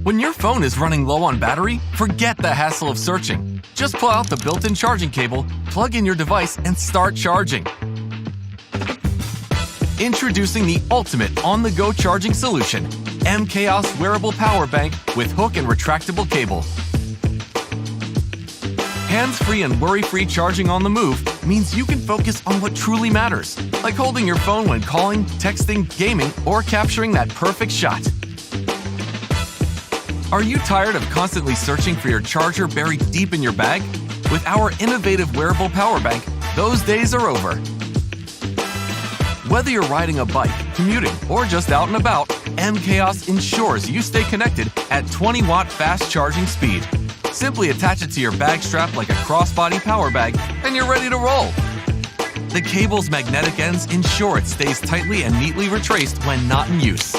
When your phone is running low on battery, forget the hassle of searching. Just pull out the built-in charging cable, plug in your device, and start charging. Introducing the ultimate on-the-go charging solution, MChaos Wearable Power Bank with hook and retractable cable. Hands-free and worry-free charging on the move means you can focus on what truly matters, like holding your phone when calling, texting, gaming, or capturing that perfect shot. Are you tired of constantly searching for your charger buried deep in your bag? With our innovative wearable power bank, those days are over. Whether you're riding a bike, commuting, or just out and about, MChaos ensures you stay connected at 20-watt fast charging speed. Simply attach it to your bag strap like a crossbody power bag, and you're ready to roll. The cable's magnetic ends ensure it stays tightly and neatly retraced when not in use.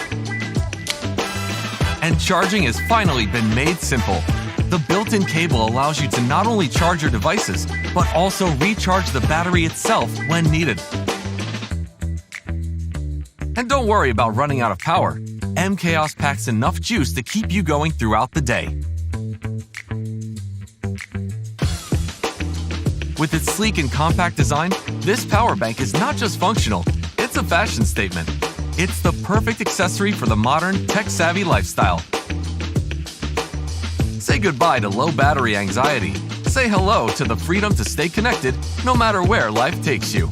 And charging has finally been made simple. The built-in cable allows you to not only charge your devices, but also recharge the battery itself when needed. And don't worry about running out of power. MChaos packs enough juice to keep you going throughout the day. With its sleek and compact design, this power bank is not just functional, it's a fashion statement. It's the perfect accessory for the modern, tech-savvy lifestyle. Say goodbye to low battery anxiety. Say hello to the freedom to stay connected no matter where life takes you.